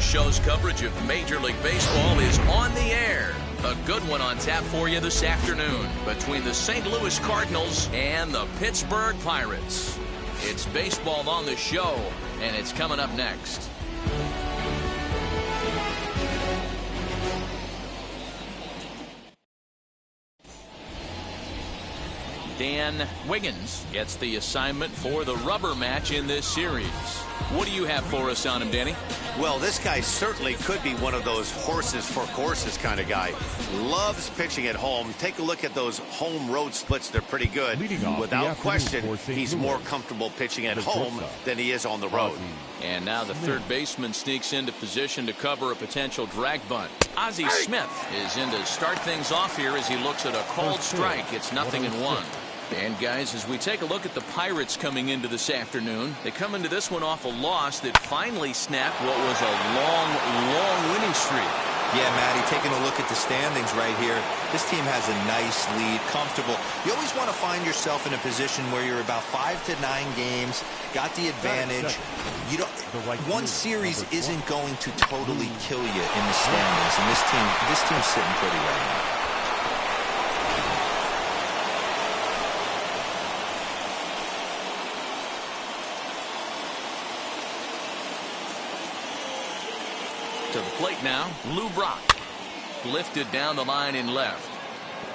show's coverage of Major League Baseball is on the air. A good one on tap for you this afternoon between the St. Louis Cardinals and the Pittsburgh Pirates. It's baseball on the show, and it's coming up next. Dan Wiggins gets the assignment for the rubber match in this series. What do you have for us on him, Danny? Well, this guy certainly could be one of those horses for courses kind of guy. Loves pitching at home. Take a look at those home road splits. They're pretty good. Without question, he's more comfortable pitching at home than he is on the road. And now the third baseman sneaks into position to cover a potential drag bunt. Ozzie Smith is in to start things off here as he looks at a called strike. It's 0-1. And guys, as we take a look at the Pirates coming into this afternoon, they come into this one off a loss that finally snapped what was a long winning streak. Yeah, Matty, taking a look at the standings right here, this team has a nice lead, comfortable. You always want to find yourself in a position where you're about 5 to 9 games, got the advantage. You don't, one series isn't going to totally kill you in the standings, and this team's sitting pretty right now. To the plate now, Lou Brock. Lifted down the line in left.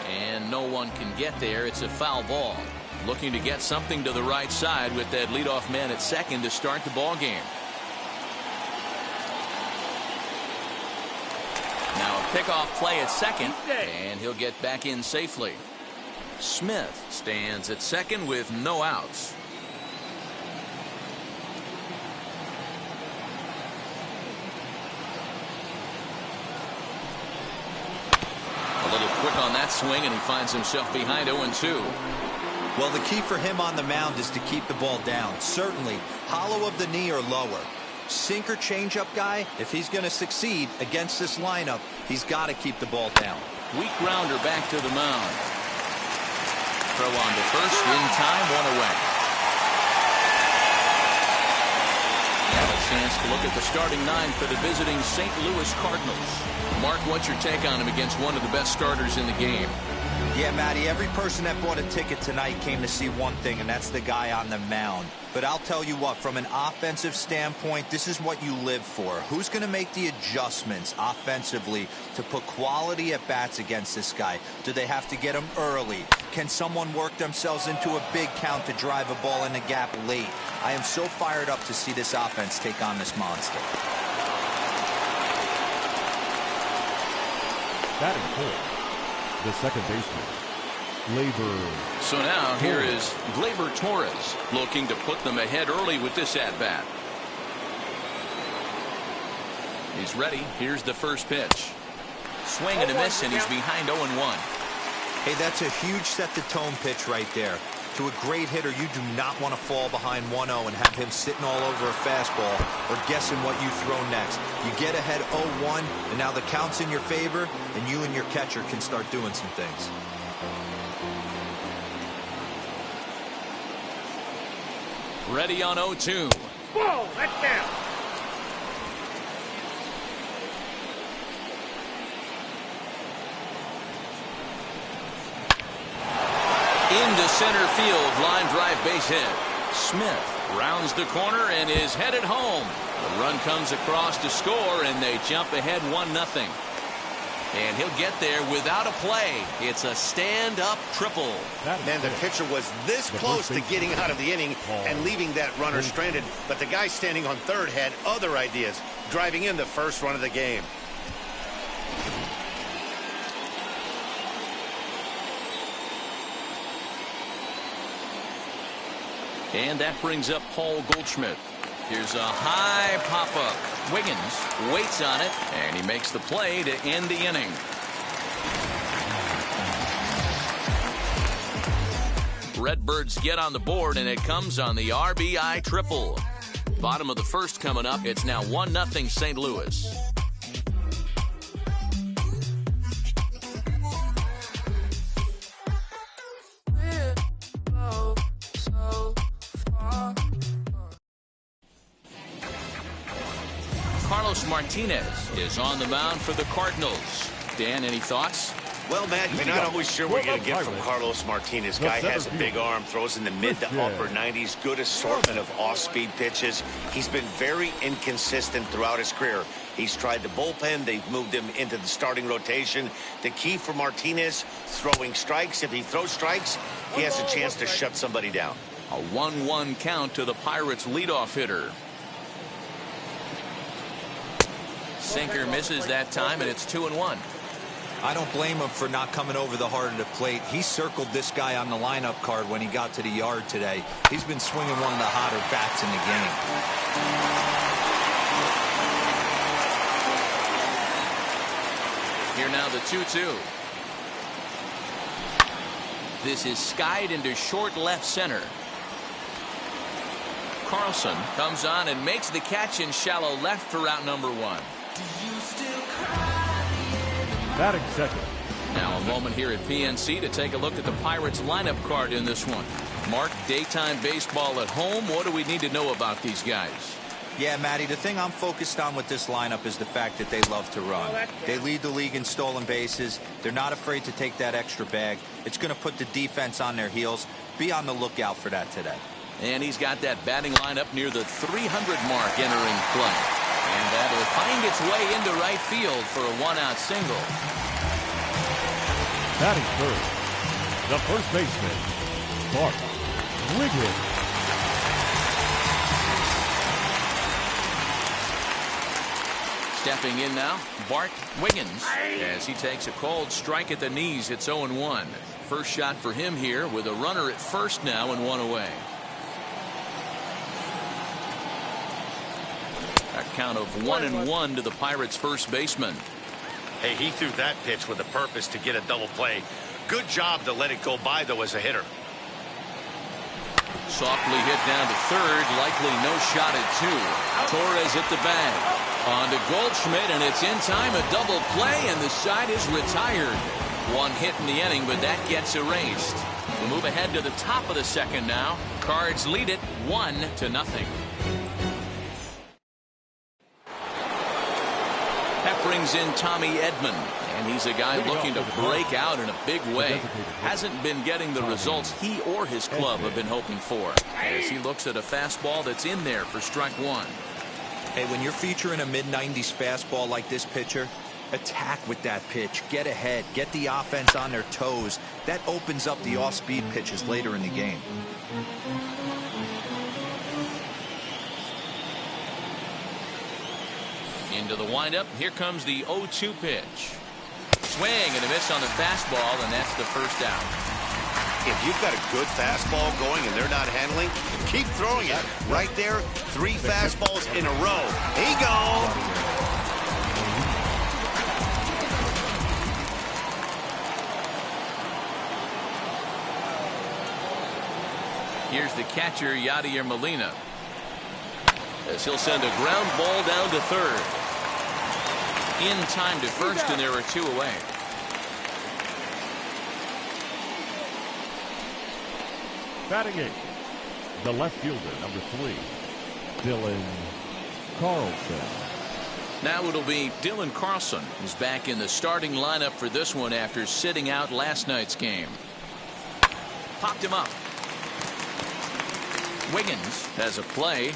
And no one can get there. It's a foul ball. Looking to get something to the right side with that leadoff man at second to start the ball game. Now a pickoff play at second, and he'll get back in safely. Smith stands at second with no outs. Quick on that swing, and he finds himself behind 0-2. Well, the key for him on the mound is to keep the ball down. Certainly, hollow of the knee or lower. Sinker changeup guy, if he's going to succeed against this lineup, he's got to keep the ball down. Weak grounder back to the mound. Throw on to first, in time, one away. Now a chance to look at the starting 9 for the visiting St. Louis Cardinals. Mark, what's your take on him against one of the best starters in the game? Yeah, Matty, every person that bought a ticket tonight came to see one thing, and that's the guy on the mound. But I'll tell you what, from an offensive standpoint, this is what you live for. Who's going to make the adjustments offensively to put quality at bats against this guy? Do they have to get him early? Can someone work themselves into a big count to drive a ball in the gap late? I am so fired up to see this offense take on this monster. Batting fourth, the second baseman, Gleyber. So now here is Gleyber Torres looking to put them ahead early with this at-bat. He's ready. Here's the first pitch. Swing and a miss, and he's behind 0-1. Hey, that's a huge set-the-tone pitch right there. To a great hitter, you do not want to fall behind 1-0 and have him sitting all over a fastball or guessing what you throw next. You get ahead 0-1, and now the count's in your favor, and you and your catcher can start doing some things. Ready on 0-2. Whoa, that's down. Into center field, line drive base hit. Smith rounds the corner and is headed home. The run comes across to score, and they jump ahead 1-0. And he'll get there without a play. It's a stand-up triple. And the pitcher was this close to getting out of the inning and leaving that runner stranded. But the guy standing on third had other ideas, driving in the first run of the game. And that brings up Paul Goldschmidt. Here's a high pop-up. Wiggins waits on it, and he makes the play to end the inning. Redbirds get on the board, and it comes on the RBI triple. Bottom of the first coming up. It's now 1-0 St. Louis. Martinez is on the mound for the Cardinals. Dan, any thoughts? Well, Matt, you're not always sure what you're going to get from Carlos Martinez. Guy has a big arm, throws in the mid to upper 90s, good assortment of off-speed pitches. He's been very inconsistent throughout his career. He's tried the bullpen. They've moved him into the starting rotation. The key for Martinez, throwing strikes. If he throws strikes, he has a chance to shut somebody down. A 1-1 count to the Pirates leadoff hitter. Sinker misses that time, and it's 2-1. I don't blame him for not coming over the heart of the plate. He circled this guy on the lineup card when he got to the yard today. He's been swinging one of the hotter bats in the game. Here now the 2-2. This is skied into short left center. Carlson comes on and makes the catch in shallow left for out number 1. Batting second. Now a moment here at PNC to take a look at the Pirates lineup card in this one. Mark, daytime baseball at home. What do we need to know about these guys? Yeah, Matty, the thing I'm focused on with this lineup is the fact that they love to run. They lead the league in stolen bases. They're not afraid to take that extra bag. It's going to put the defense on their heels. Be on the lookout for that today. And he's got that batting lineup near the 300 mark entering play. And that'll find its way into right field for a 1-out single. Batting third, the first baseman, Bart Wiggins. Stepping in now, Bart Wiggins, as he takes a cold strike at the knees. It's 0-1. First shot for him here with a runner at first now and 1 away. A count of 1-1 to the Pirates' first baseman. Hey, he threw that pitch with a purpose to get a double play. Good job to let it go by, though, as a hitter. Softly hit down to third, likely no shot at 2. Torres at the bag. On to Goldschmidt, and it's in time, a double play, and the side is retired. 1 hit in the inning, but that gets erased. We move ahead to the top of the second now. Cards lead it 1-0. That brings in Tommy Edman, and he's a guy looking to break out in a big way. Hasn't been getting the results he or his club have been hoping for, as he looks at a fastball that's in there for strike 1. Hey, when you're featuring a mid-90s fastball like this pitcher, attack with that pitch. Get ahead. Get the offense on their toes. That opens up the off-speed pitches later in the game. Into the windup. Here comes the 0-2 pitch. Swing and a miss on the fastball, and that's the first out. If you've got a good fastball going and they're not handling, keep throwing it. Right there, 3 fastballs in a row. Here you go. Here's the catcher, Yadier Molina, as he'll send a ground ball down to third. In time to first, and there are 2 away. Batting 8, the left fielder, number 3, Dylan Carlson. Now it'll be Dylan Carlson, who's back in the starting lineup for this one after sitting out last night's game. Popped him up. Wiggins has a play.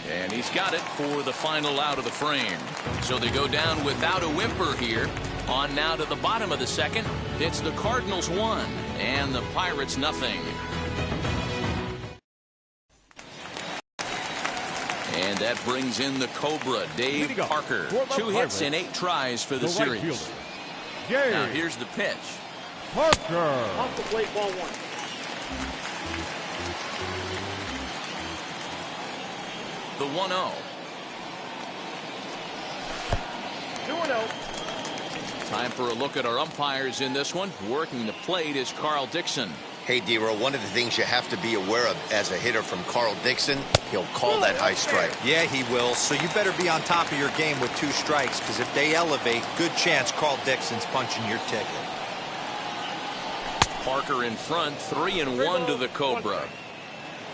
And he's got it for the final out of the frame. So they go down without a whimper here. On now to the bottom of the second. It's the Cardinals 1 and the Pirates nothing. And that brings in the Cobra, Dave Parker. 2 hits and 8 tries for the series. Now here's the pitch. Parker. Off the plate, ball 1. The 1-0. 2-0. Time for a look at our umpires in this one. Working the plate is Carl Dixon. Hey, D-Row, one of the things you have to be aware of as a hitter from Carl Dixon, he'll call that high strike. Yeah, he will. So you better be on top of your game with 2 strikes, because if they elevate, good chance Carl Dixon's punching your ticket. Parker in front, 3-1 to the Cobra.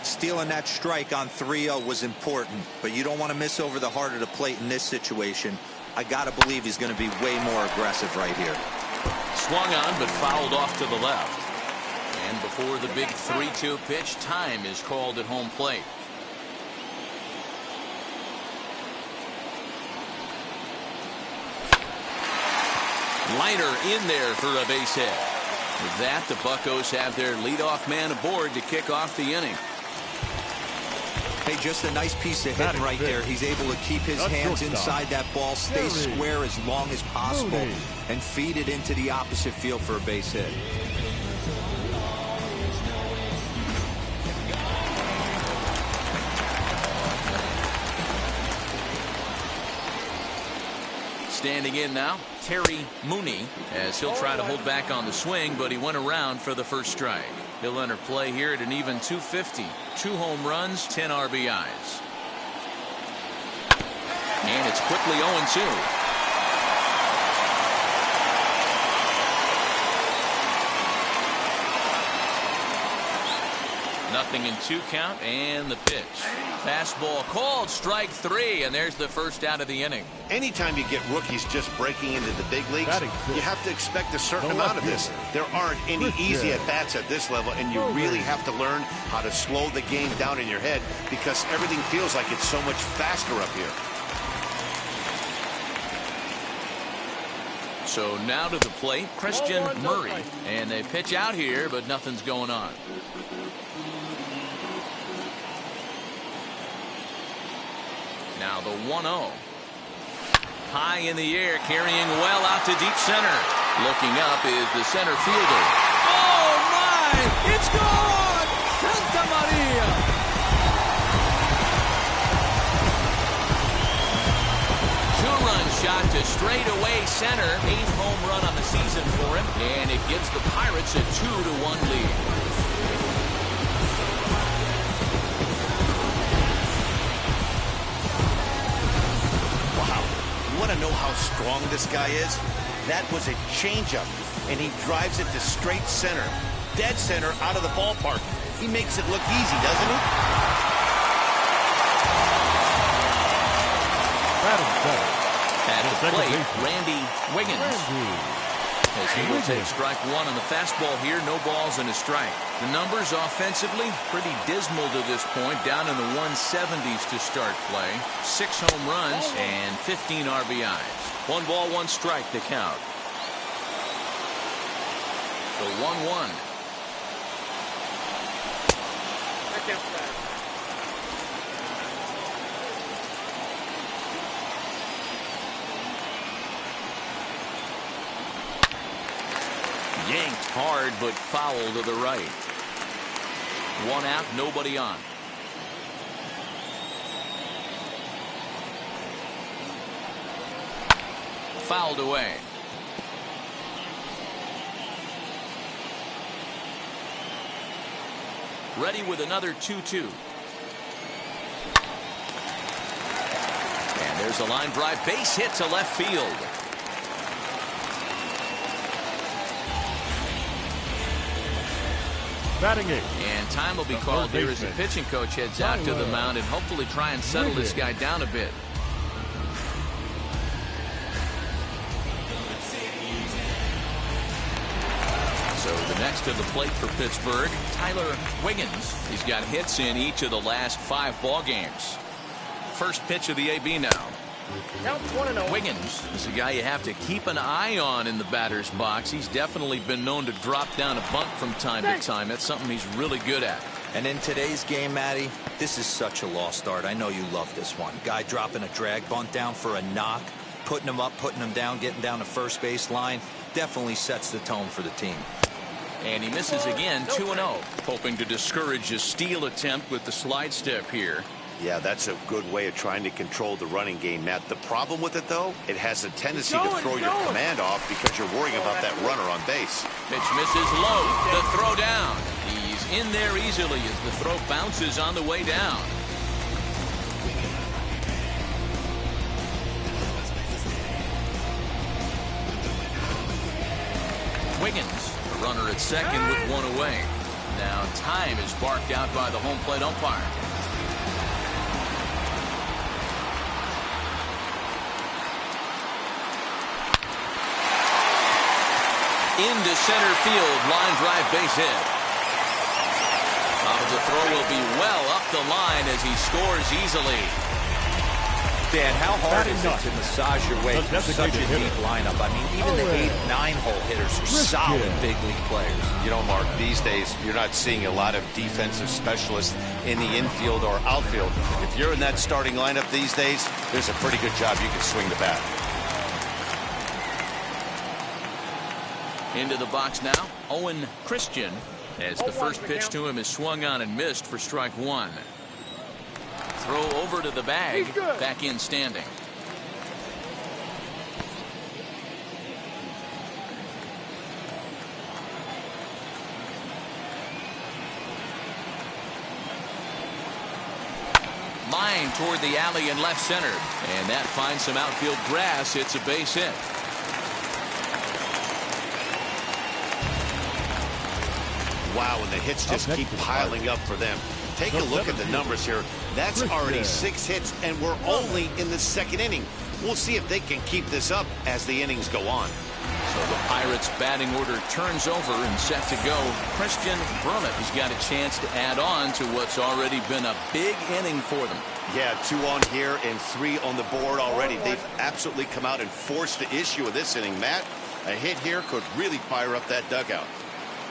Stealing that strike on 3-0 was important, but you don't want to miss over the heart of the plate in this situation. I got to believe he's going to be way more aggressive right here. Swung on, but fouled off to the left. And before the big 3-2 pitch, time is called at home plate. Liner in there for a base hit. With that, the Buccos have their leadoff man aboard to kick off the inning. Hey, just a nice piece of hitting right there. He's able to keep his hands inside that ball, stay square as long as possible, and feed it into the opposite field for a base hit. Standing in now, Terry Mooney, as he'll try to hold back on the swing, but he went around for the first strike. He'll enter play here at an even 250. 2 home runs, 10 RBIs. And it's quickly 0-2. Nothing in 2 count, and the pitch. Fastball called, strike 3, and there's the first out of the inning. Anytime you get rookies just breaking into the big leagues, you have to expect a certain amount of this. There aren't any easy at-bats at this level, and you really have to learn how to slow the game down in your head because everything feels like it's so much faster up here. So now to the plate, Christian Murray, and they pitch out here, but nothing's going on. Now the 1-0. High in the air, carrying well out to deep center. Looking up is the center fielder. Oh my! It's gone! Santa Maria! Two-run shot to straightaway center. 8th home run on the season for him, and it gives the Pirates a 2-1 lead. Want to know how strong this guy is? That was a changeup, and he drives it to straight center, dead center, out of the ballpark. He makes it look easy, doesn't he? At the plate, Randy Wiggins. As he will take strike 1 on the fastball here, no balls and a strike. The numbers offensively pretty dismal to this point, down in the 170s to start play. 6 home runs and 15 RBIs. 1 ball, 1 strike to count. The 1-1. Yanked hard, but foul to the right. 1 out, nobody on. Fouled away. Ready with another 2-2. And there's a line drive, base hit to left field. Batting 8. And time will be called here as the pitching coach heads out to the mound and hopefully try and settle this guy down a bit. So the next to the plate for Pittsburgh, Tyler Wiggins. He's got hits in each of the last 5 ball games. First pitch of the AB now. Wiggins is a guy you have to keep an eye on in the batter's box. He's definitely been known to drop down a bunt from time to time. That's something he's really good at. And in today's game, Matty, this is such a lost art. I know you love this one. Guy dropping a drag bunt down for a knock, putting him up, putting him down, getting down the first base line. Definitely sets the tone for the team. And he misses again, 2-0. Hoping to discourage a steal attempt with the slide step here. Yeah, that's a good way of trying to control the running game, Matt. The problem with it, though, it has a tendency to throw your command off because you're worrying about that runner on base. Pitch misses low. The throw down. He's in there easily as the throw bounces on the way down. Wiggins, the runner at second with 1 away. now time is barked out by the home plate umpire. Into center field, line drive, base hit. The throw will be well up the line as he scores easily. Dan, how hard is it to massage your way through such a deep lineup? I mean, even the 8-9 hole hitters are solid big league players. You know, Mark, these days you're not seeing a lot of defensive specialists in the infield or outfield. If you're in that starting lineup these days, there's a pretty good job you can swing the bat. Into the box now, Owen Christian, as the first pitch to him is swung on and missed for strike one. Throw over to the bag, back in standing. Line toward the alley in left center, and that finds some outfield grass. It's a base hit. Wow, and the hits just keep piling up for them. Take a look at the numbers here. That's already 6 hits, and we're only in the second inning. We'll see if they can keep this up as the innings go on. So the Pirates batting order turns over and set to go. Christian Brummett has got a chance to add on to what's already been a big inning for them. Yeah, 2 on here and 3 on the board already. They've absolutely come out and forced the issue of this inning. Matt, a hit here could really fire up that dugout.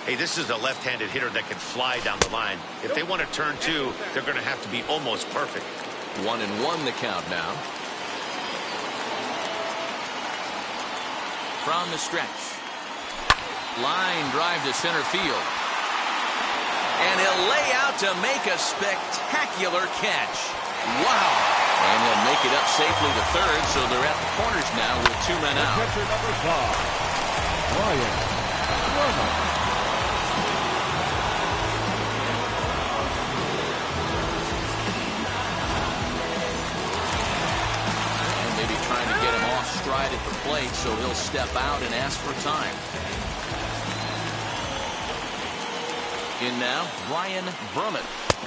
Hey, this is a left-handed hitter that can fly down the line. If they want to turn 2, they're going to have to be almost perfect. 1-1 the count now. From the stretch. Line drive to center field. And he'll lay out to make a spectacular catch. Wow. And he'll make it up safely to third, so they're at the corners now with 2 men out. Catcher number 5, Ryan Brummer. Trying to get him off stride at the plate, so he'll step out and ask for time. In now, Ryan Brummer,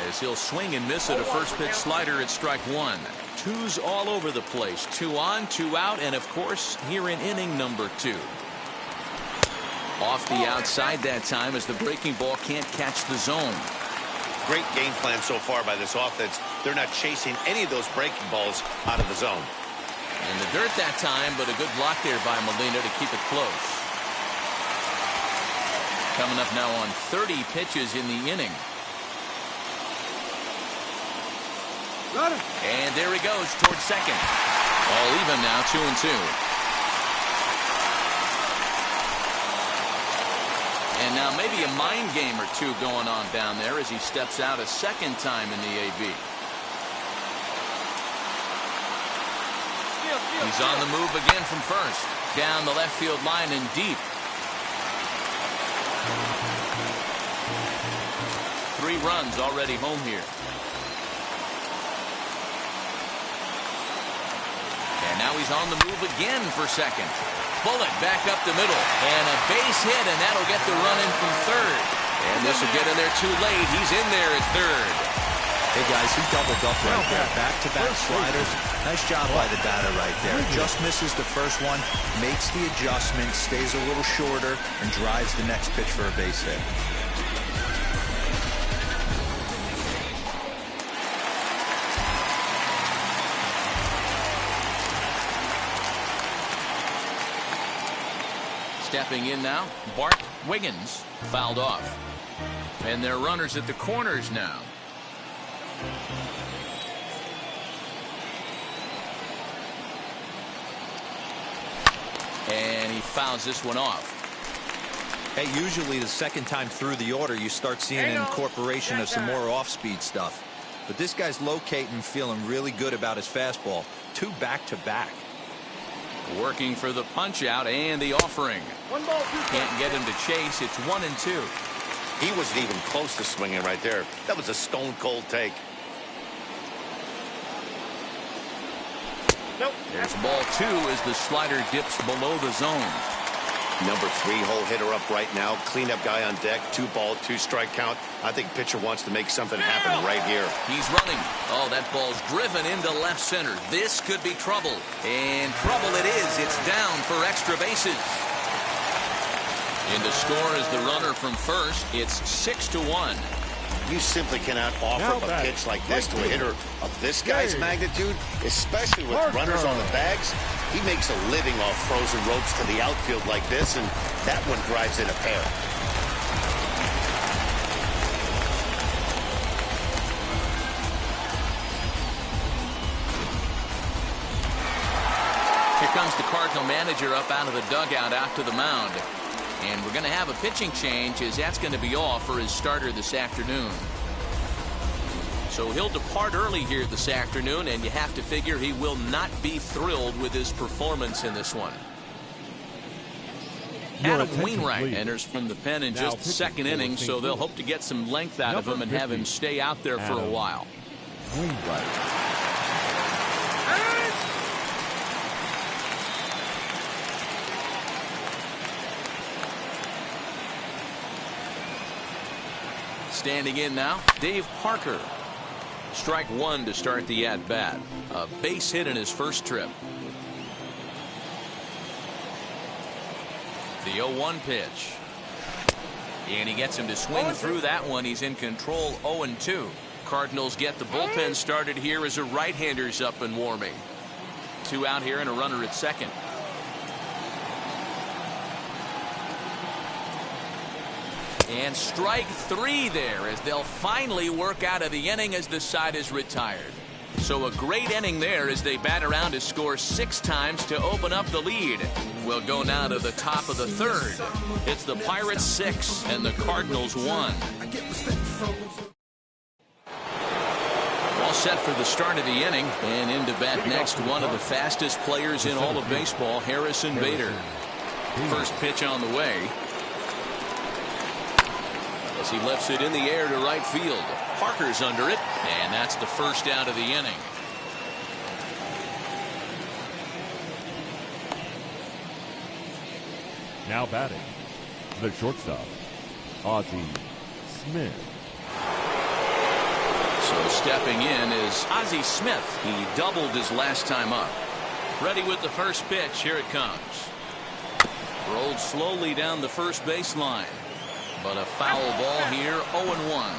as he'll swing and miss at a first pitch slider at strike 1. 2's all over the place. 2 on, 2 out, and of course, here in inning number 2. Off the outside that time as the breaking ball can't catch the zone. Great game plan so far by this offense. They're not chasing any of those breaking balls out of the zone. In the dirt that time, but a good block there by Molina to keep it close. Coming up now on 30 pitches in the inning. And there he goes towards second. All even now, 2-2. And now maybe a mind game or two going on down there as he steps out a second time in the AB. He's on the move again from first. Down the left field line and deep. 3 runs already home here. And now he's on the move again for second. Bullet back up the middle. And a base hit, and that'll get the run in from third. And this will get in there too late. He's in there at third. Hey, guys, he doubled up right there. Back-to-back sliders. Nice job by the batter right there. Just misses the first one, makes the adjustment, stays a little shorter, and drives the next pitch for a base hit. Stepping in now, Bart Wiggins fouled off. And they're runners at the corners now. And he fouls this one off. Hey, usually the second time through the order, you start seeing an incorporation of some more off-speed stuff. But this guy's locating, feeling really good about his fastball. 2 back-to-back. Working for the punch-out and the offering. Can't get him to chase. It's 1-2. He wasn't even close to swinging right there. That was a stone-cold take. There's ball 2 as the slider dips below the zone. Number 3 hole hitter up right now. Cleanup guy on deck. 2-ball, 2-strike count. I think pitcher wants to make something happen right here. He's running. Oh, that ball's driven into left center. This could be trouble. And trouble it is. It's down for extra bases. And to score is the runner from first. It's 6-1. You simply cannot offer up a pitch like this to a hitter of this guy's magnitude, especially with runners on the bags. He makes a living off frozen ropes to the outfield like this, and that one drives in a pair. Here comes the Cardinal manager up out of the dugout out to the mound. And we're going to have a pitching change, as that's going to be off for his starter this afternoon. So he'll depart early here this afternoon, and you have to figure he will not be thrilled with his performance in this one. Adam Wainwright enters from the pen in just the second inning, so they'll hope to get some length out of him and have him stay out there for a while. Wainwright. Standing in now, Dave Parker. Strike 1 to start the at-bat. A base hit in his first trip. The 0-1 pitch. And he gets him to swing through that one. He's in control. 0-2. Cardinals get the bullpen started here as a right-hander's up and warming. 2 out here and a runner at second. And strike 3 there as they'll finally work out of the inning as the side is retired. So a great inning there as they bat around to score 6 times to open up the lead. We'll go now to the top of the third. It's the Pirates 6 and the Cardinals 1. All set for the start of the inning, and in to bat next one of the fastest players in all of baseball, Harrison Bader. First pitch on the way. As he lifts it in the air to right field. Parker's under it, and that's the first out of the inning. Now batting, the shortstop, Ozzie Smith. So stepping in is Ozzie Smith. He doubled his last time up. Ready with the first pitch. Here it comes. Rolled slowly down the first baseline. But a foul ball here, 0-1.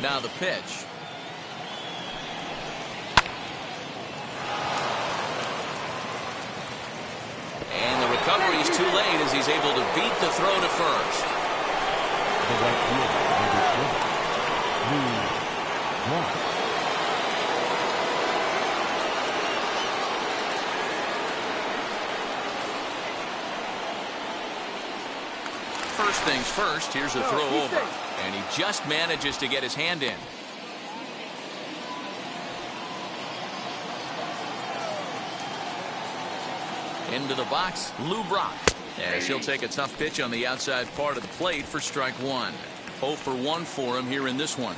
Now the pitch. And the recovery is too late as he's able to beat the throw to first. The right field, First things first, here's a throw over. And he just manages to get his hand in. Into the box, Lou Brock. As he'll take a tough pitch on the outside part of the plate for strike 1. 0 for 1 for him here in this one.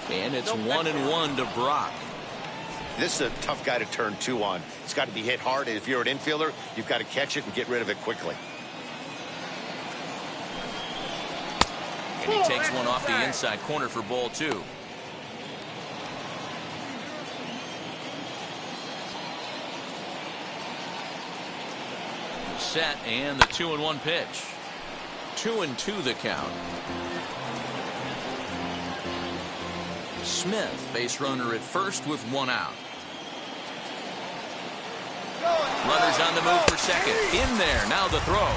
And it's 1-1 to Brock. This is a tough guy to turn 2 on. It's got to be hit hard, and if you're an infielder, you've got to catch it and get rid of it quickly. And he takes one off the inside corner for ball 2. Set, and the 2-1 pitch. 2-2 the count. Smith, base runner at first with 1 out. Runners on the move for second. In there, now the throw.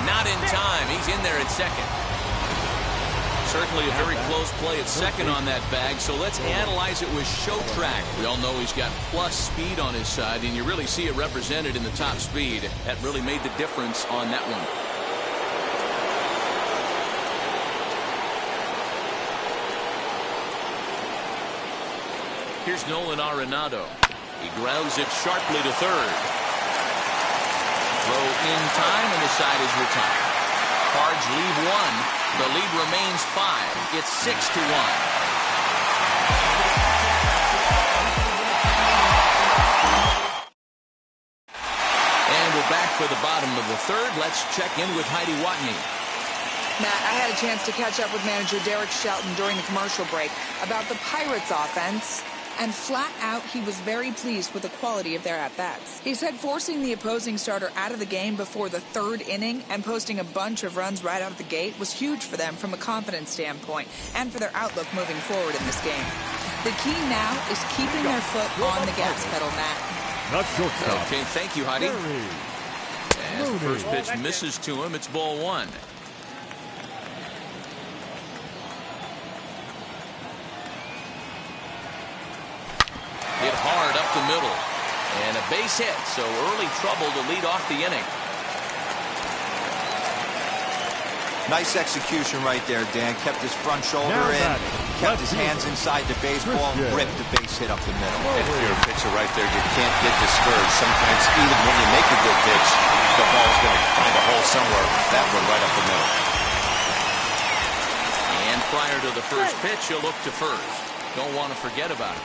Not in time. He's in there at second. Certainly a very close play at second on that bag, so let's analyze it with show track. We all know he's got plus speed on his side, and you really see it represented in the top speed. That really made the difference on that one. Here's Nolan Arenado. He grounds it sharply to third. Throw in time, and the side is retired. Cards leave 1. The lead lead remains 5. It's 6-1. And we're back for the bottom of the third. Let's check in with Heidi Watney. Matt, I had a chance to catch up with manager Derek Shelton during the commercial break about the Pirates offense, and flat out he was very pleased with the quality of their at-bats. He said forcing the opposing starter out of the game before the third inning and posting a bunch of runs right out of the gate was huge for them from a confidence standpoint and for their outlook moving forward in this game. The key now is keeping their foot on the gas pedal, Matt. Not shortstop. Okay, thank you, Heidi. As the first pitch misses to him, it's ball 1. Hit hard up the middle. And a base hit, so early trouble to lead off the inning. Nice execution right there, Dan. Kept his front shoulder in, kept his hands inside the baseball, and ripped the base hit up the middle. And if you're a pitcher right there, you can't get discouraged. Sometimes even when you make a good pitch, the ball's going to find a hole somewhere. That one right up the middle. And prior to the first pitch, he'll look to first. Don't want to forget about it.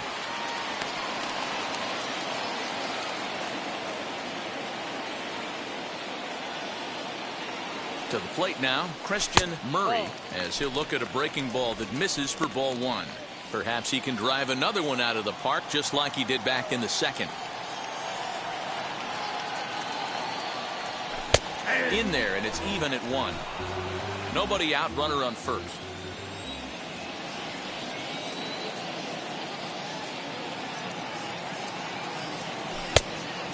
To the plate now, Christian Murray, as he'll look at a breaking ball that misses for ball 1. Perhaps he can drive another one out of the park just like he did back in the second. In there, and it's even at 1. Nobody out, runner on first.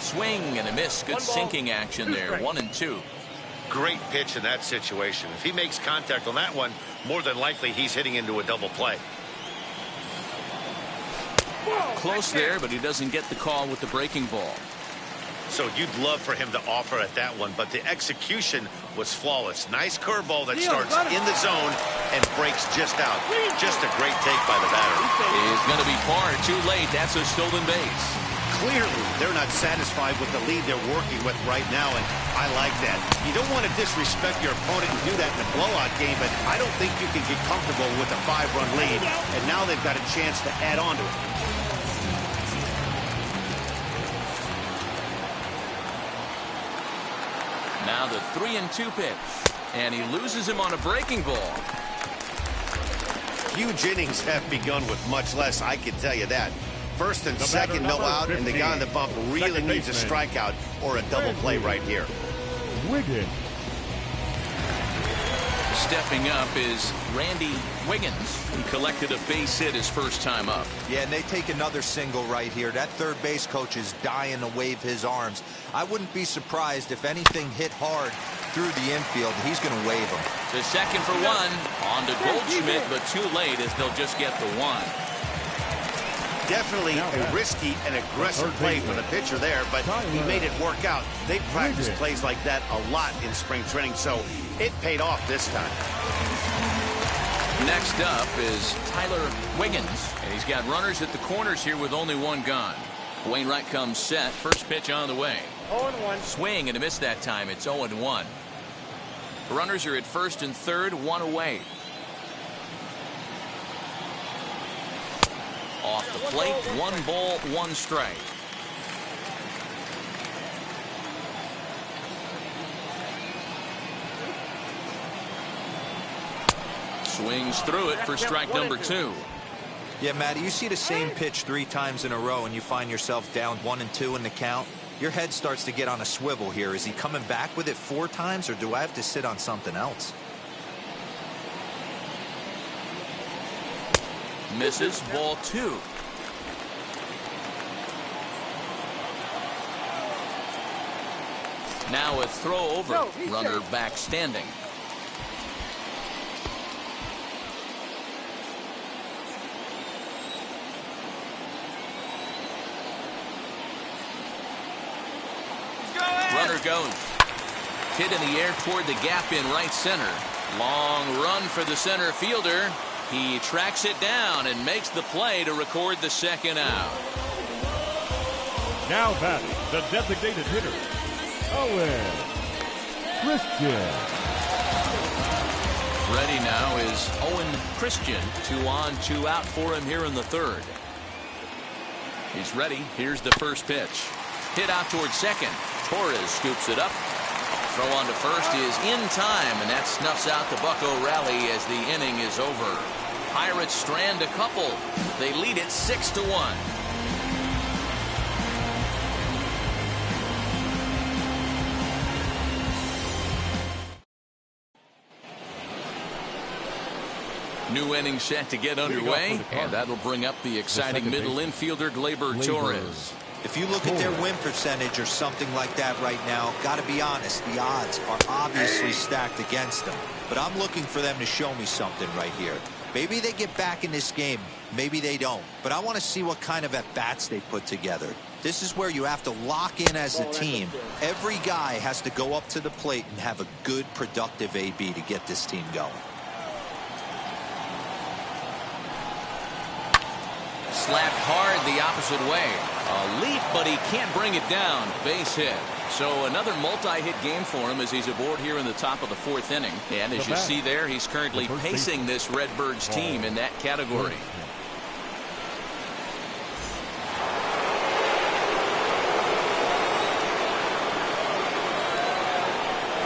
Swing and a miss. Good sinking action there. 1-2. Great pitch in that situation. If he makes contact on that one, more than likely he's hitting into a double play. Close there, but he doesn't get the call with the breaking ball. So you'd love for him to offer at that one, but the execution was flawless. Nice curveball that starts in the zone and breaks just out. Just a great take by the batter. Is going to be far too late. That's a stolen base. Clearly, they're not satisfied with the lead they're working with right now, and I like that. You don't want to disrespect your opponent and do that in a blowout game, but I don't think you can get comfortable with a 5-run lead, and now they've got a chance to add on to it. Now the 3-2 pitch, and he loses him on a breaking ball. Huge innings have begun with much less, I can tell you that. First and second, no out, and the guy on the bump really needs a strikeout or a double play right here. Wiggins. Stepping up is Randy Wiggins. He collected a base hit his first time up. Yeah, and they take another single right here. That third base coach is dying to wave his arms. I wouldn't be surprised if anything hit hard through the infield. He's going to wave them. The second for 1. On to Goldschmidt, but too late as they'll just get the 1. Definitely a risky and aggressive play for the pitcher there, but he made it work out. They practice plays like that a lot in spring training, so it paid off this time. Next up is Tyler Wiggins, and he's got runners at the corners here with only 1 gone. Wainwright comes set. First pitch on the way. 0-1. Swing and a miss that time. It's 0-1. Runners are at first and third, 1 away. Off the plate, 1 ball, 1 strike. Swings through it for strike number 2. Yeah, Matty, you see the same pitch 3 times in a row and you find yourself down 1-2 in the count. Your head starts to get on a swivel here. Is he coming back with it 4 times, or do I have to sit on something else? Misses, ball 2. Now a throw over. Runner back standing. Runner goes. Hit in the air toward the gap in right center. Long run for the center fielder. He tracks it down and makes the play to record the second out. Now batting, the designated hitter, Owen Christian. Ready now is Owen Christian. 2 on, 2 out for him here in the third. He's ready. Here's the first pitch. Hit out towards second. Torres scoops it up. Throw on to first is in time, and that snuffs out the Bucco rally as the inning is over. Pirates strand a couple. They lead it 6-1. New inning set to get underway, and that'll bring up the exciting middle infielder Gleyber Torres. If you look at their win percentage or something like that right now, got to be honest, the odds are obviously stacked against them. But I'm looking for them to show me something right here. Maybe they get back in this game. Maybe they don't. But I want to see what kind of at-bats they put together. This is where you have to lock in as a team. Every guy has to go up to the plate and have a good, productive AB to get this team going. Slapped hard the opposite way. A leap, but he can't bring it down. Base hit. So another multi-hit game for him as he's aboard here in the top of the fourth inning. And as you see there, he's currently pacing this Redbirds team in that category.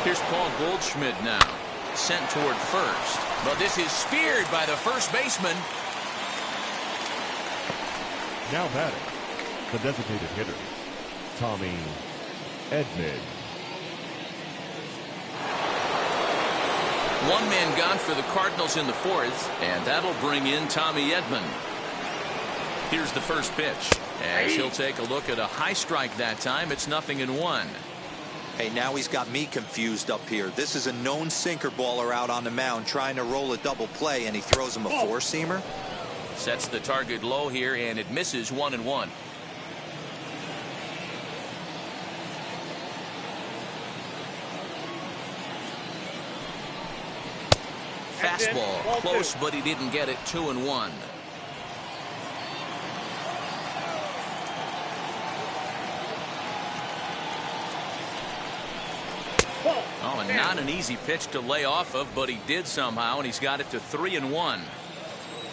Here's Paul Goldschmidt now. Sent toward first. But this is speared by the first baseman. Now batting, the designated hitter, Tommy Edman. One man gone for the Cardinals in the fourth, and that'll bring in Tommy Edman. Here's the first pitch. As he'll take a look at a high strike that time, it's 0-1. Hey, now he's got me confused up here. This is a known sinker baller out on the mound trying to roll a double play, and he throws him a four-seamer. Sets the target low here, and it misses 1-1. Fastball close, but he didn't get it. 2-1. Oh, and not an easy pitch to lay off of, but he did somehow, and he's got it to 3-1.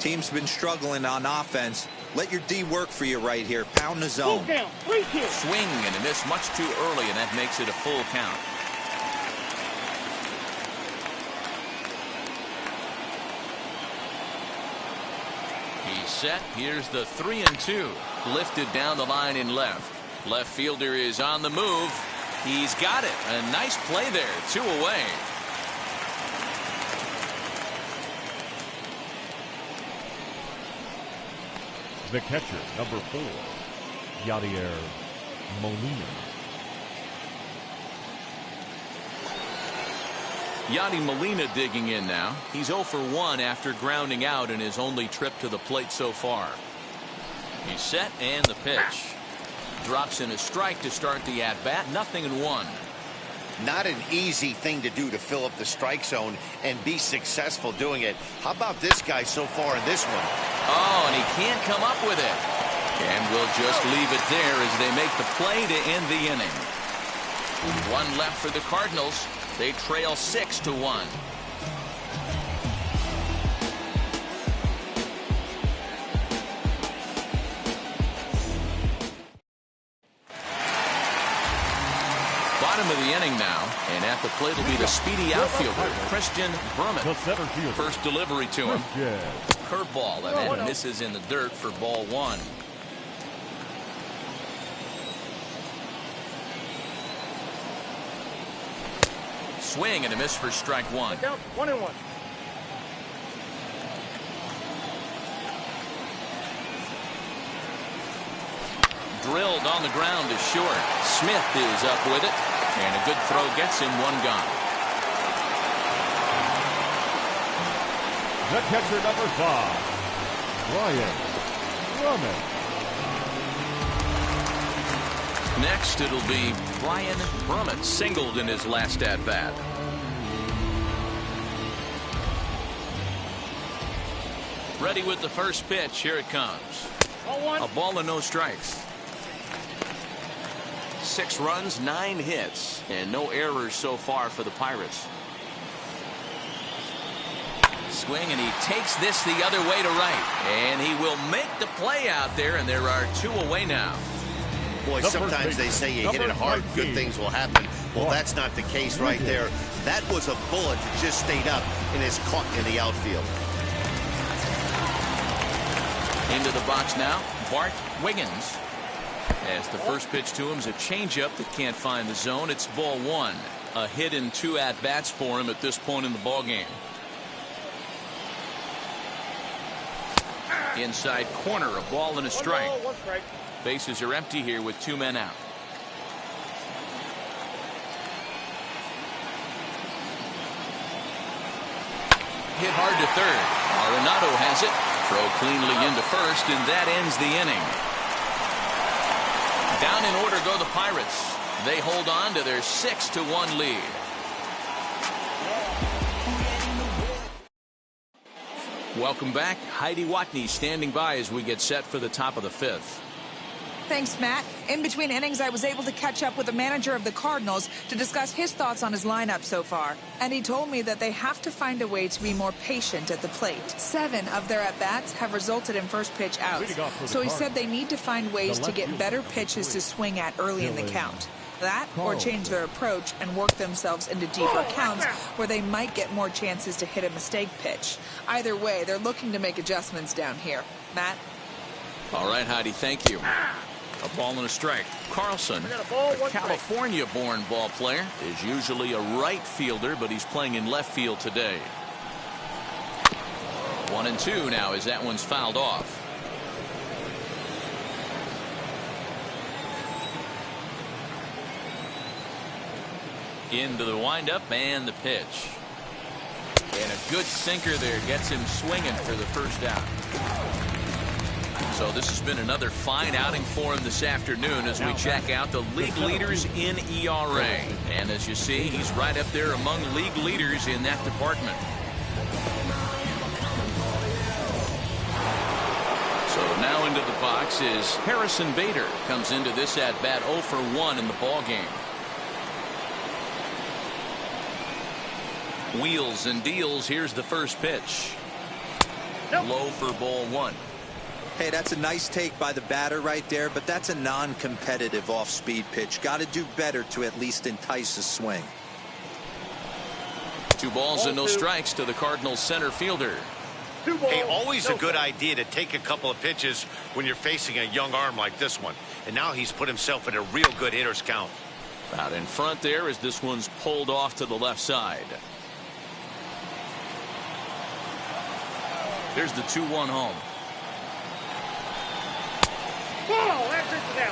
Team's been struggling on offense. Let your D work for you right here. Pound the zone. Swing and a miss much too early, and that makes it a full count. He's set. Here's the 3-2. Lifted down the line in left. Left fielder is on the move. He's got it. A nice play there. 2 away. The catcher, number 4, Yadier Molina. Yadi Molina digging in now. He's 0 for 1 after grounding out in his only trip to the plate so far. He's set, and the pitch. Drops in a strike to start the at-bat. 0-1. Not an easy thing to do to fill up the strike zone and be successful doing it. How about this guy so far in this one? Oh, and he can't come up with it. And we'll just leave it there as they make the play to end the inning. 1 left for the Cardinals. They trail 6-1. Bottom of the inning now, and at the plate will be the speedy outfielder, Christian Brummett. First delivery to him. Curveball, and then misses in the dirt for ball 1. Swing and a miss for strike 1. 1-1. Drilled on the ground is short. Smith is up with it, and a good throw gets him 1 gone. The catcher, number 5, Brian Drummond. Next, it'll be Brian Brummett, singled in his last at-bat. Ready with the first pitch. Here it comes. A ball and no strikes. 6 runs, 9 hits, and no errors so far for the Pirates. swing, and he takes this the other way to right. And he will make the play out there, and there are 2 away now. Boy, sometimes they say you hit it hard, good things will happen. Well, that's not the case right there. That was a bullet that just stayed up and is caught in the outfield. Into the box now, Bart Wiggins. As the first pitch to him is a changeup that can't find the zone. It's ball 1. A hit in 2 at-bats for him at this point in the ballgame. Inside corner, a ball and a strike. Bases are empty here with 2 men out. Hit hard to third. Arenado has it. Throw cleanly into first, and that ends the inning. Down in order go the Pirates. They hold on to their 6-1 lead. Welcome back. Heidi Watney standing by as we get set for the top of the 5th. Thanks, Matt. In between innings, I was able to catch up with the manager of the Cardinals to discuss his thoughts on his lineup so far. And he told me that they have to find a way to be more patient at the plate. 7 of their at-bats have resulted in first pitch outs. So he said they need to find ways to get better pitches to swing at early in the count. That or change their approach and work themselves into deeper counts where they might get more chances to hit a mistake pitch. Either way, they're looking to make adjustments down here. Matt? All right, Heidi, thank you. A ball and a strike. Carlson, a California-born ball player, is usually a right fielder, but he's playing in left field today. 1-2 now as that one's fouled off. Into the windup and the pitch. And a good sinker there gets him swinging for the first out. So this has been another fine outing for him this afternoon as we check out the league leaders in ERA. And as you see, he's right up there among league leaders in that department. So now into the box is Harrison Bader. Comes into this at-bat 0 for 1 in the ballgame. Wheels and deals. Here's the first pitch. Low for ball 1. Hey, that's a nice take by the batter right there, but that's a non-competitive off-speed pitch. Got to do better to at least entice a swing. 2 balls and no strikes to the Cardinals center fielder. Hey, always a good idea to take a couple of pitches when you're facing a young arm like this one. And now he's put himself in a real good hitter's count. Out in front there as this one's pulled off to the left side. There's the 2-1 home.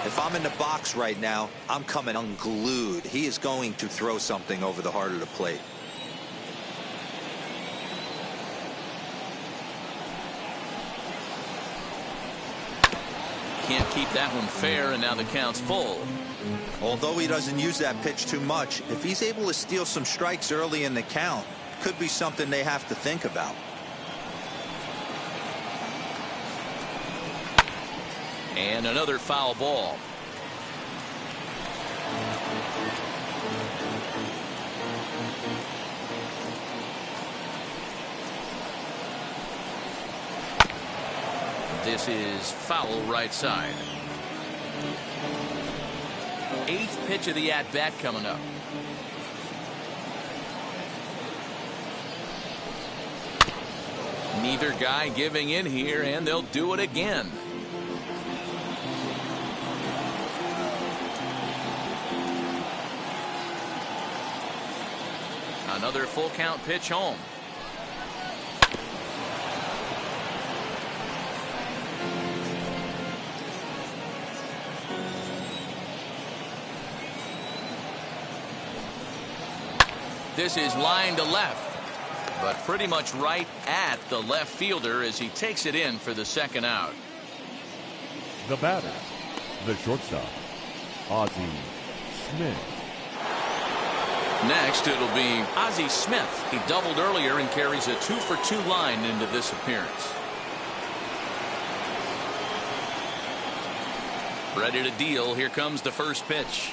If I'm in the box right now, I'm coming unglued. He is going to throw something over the heart of the plate. Can't keep that one fair, and now the count's full. Although he doesn't use that pitch too much, if he's able to steal some strikes early in the count, could be something they have to think about. And another foul ball. This is foul right side. 8th pitch of the at-bat coming up. Neither guy giving in here, and they'll do it again. Another full count pitch home. This is line to left, but pretty much right at the left fielder as he takes it in for the second out. The batter, the shortstop, Ozzie Smith. Next, it'll be Ozzie Smith. He doubled earlier and carries a 2-for-2 line into this appearance. Ready to deal. Here comes the first pitch.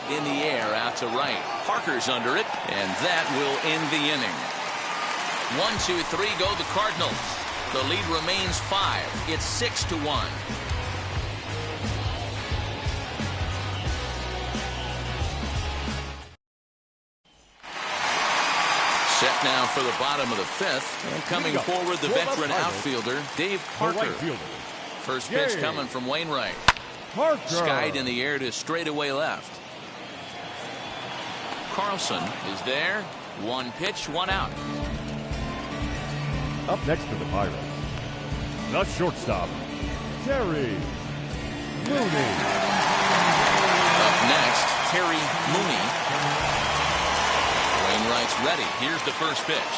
In the air, out to right. Parker's under it, and that will end the inning. 1-2-3 go the Cardinals. The lead remains 5. It's 6-1. Set now for the bottom of the 5th. And coming forward, the veteran outfielder, Dave Parker. First pitch coming from Wainwright. Skied in the air to straightaway left. Carlson is there. 1 pitch, 1 out. Up next for the Pirates, the shortstop, Terry Mooney. Up next, Terry Mooney. Wainwright's ready. Here's the first pitch.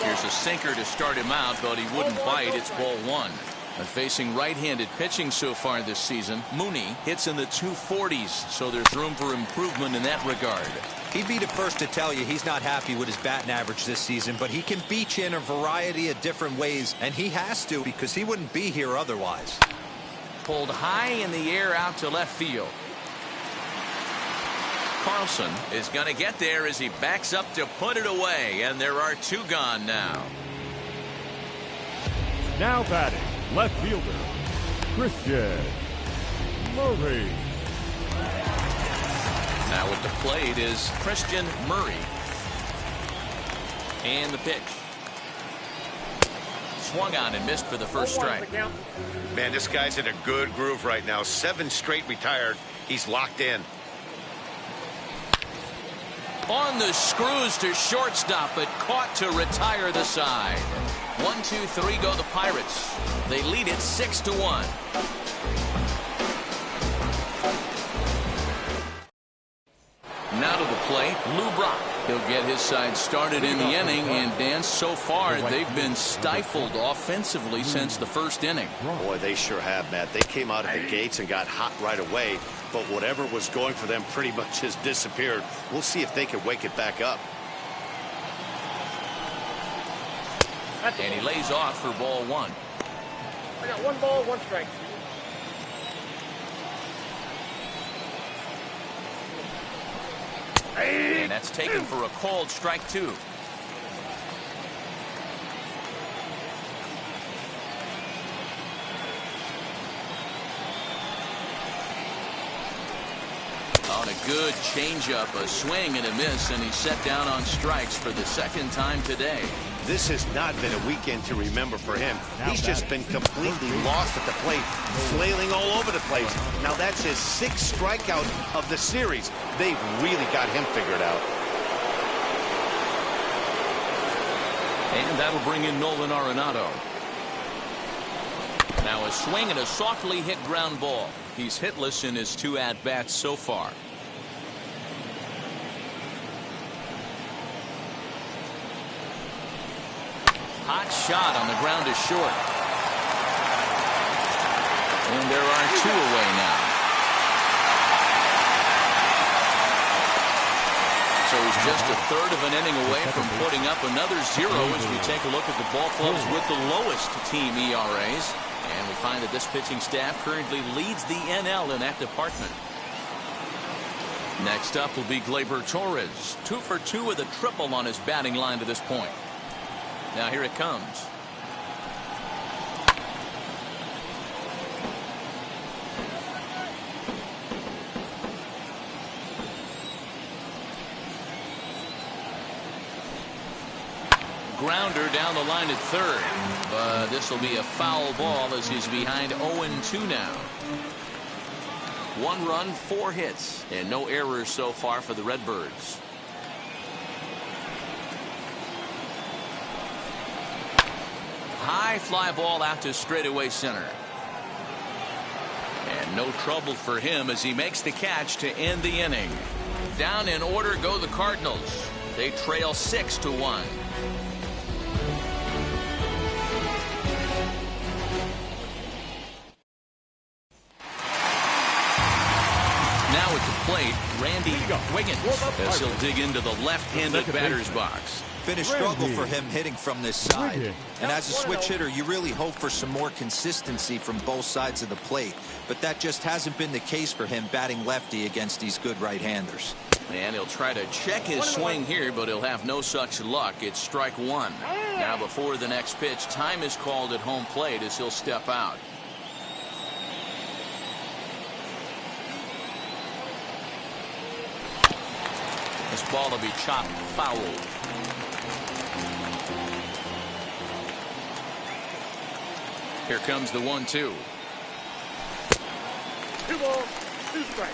Here's a sinker to start him out, but he wouldn't bite. It's ball 1. But facing right-handed pitching so far this season, Mooney hits in the 240s, so there's room for improvement in that regard. He'd be the first to tell you he's not happy with his batting average this season, but he can beat you in a variety of different ways, and he has to because he wouldn't be here otherwise. Pulled high in the air out to left field. Carlson is going to get there as he backs up to put it away, and there are 2 gone now. Now batting, left fielder, Christian Murray. Now at the plate is Christian Murray. And the pitch. Swung on and missed for the first strike. Man, this guy's in a good groove right now. 7 straight retired. He's locked in. On the screws to shortstop, but caught to retire the side. 1-2-3 go the Pirates. They lead it 6-1. Now to the plate, Lou Brock. He'll get his side started in the inning, and Dan, so far they've been stifled offensively since the first inning. Boy, they sure have, Matt. They came out of the gates and got hot right away, but whatever was going for them pretty much has disappeared. We'll see if they can wake it back up. And he lays off for ball 1. I got 1 ball, 1 strike. And that's taken for a called strike 2. On a good changeup, a swing and a miss, and he's set down on strikes for the 2nd time today. This has not been a weekend to remember for him. He's just been completely lost at the plate, flailing all over the place. Now that's his 6th strikeout of the series. They've really got him figured out. And that'll bring in Nolan Arenado. Now a swing and a softly hit ground ball. He's hitless in his 2 at-bats so far. Hot shot on the ground is short. And there are 2 away now. So he's just a third of an inning away from putting up another 0 as we take a look at the ball clubs with the lowest team ERAs. And we find that this pitching staff currently leads the NL in that department. Next up will be Gleyber Torres. 2 for 2 with a triple on his batting line to this point. Now here it comes. Grounder down the line at third. But this will be a foul ball as he's behind 0-2 now. 1 run, 4 hits, and no errors so far for the Redbirds. High fly ball out to straightaway center. And no trouble for him as he makes the catch to end the inning. Down in order go the Cardinals. They trail 6-1. Now at the plate, Randy Wiggins as he'll dig into the left-handed batter's box. Been a struggle for him hitting from this side. And as a switch hitter, you really hope for some more consistency from both sides of the plate. But that just hasn't been the case for him batting lefty against these good right-handers. And he'll try to check his swing here, but he'll have no such luck. It's strike one. Now before the next pitch, time is called at home plate as he'll step out. This ball will be chopped foul. Here comes the 1-2. 2 balls, 2 strikes.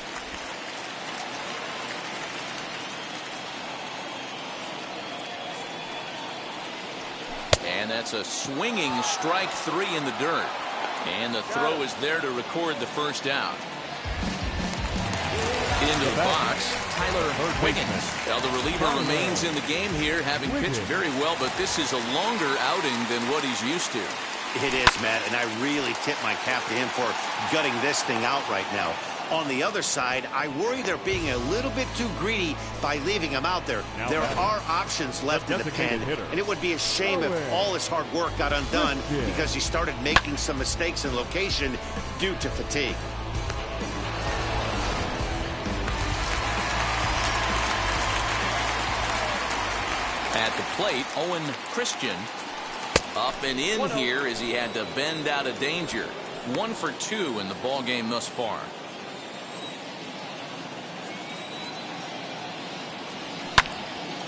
And that's a swinging strike 3 in the dirt. And the throw is there to record the first out. Into the box, Tyler Wiggins. Well, the reliever remains in the game here, having pitched very well, but this is a longer outing than what he's used to. It is, Matt, and I really tip my cap to him for gutting this thing out right now. On the other side, I worry they're being a little bit too greedy by leaving him out there. There are options left in the pen, and it would be a shame if all his hard work got undone because he started making some mistakes in location due to fatigue. At the plate, Owen Christian up and in here as he had to bend out of danger. 1 for 2 in the ball game thus far.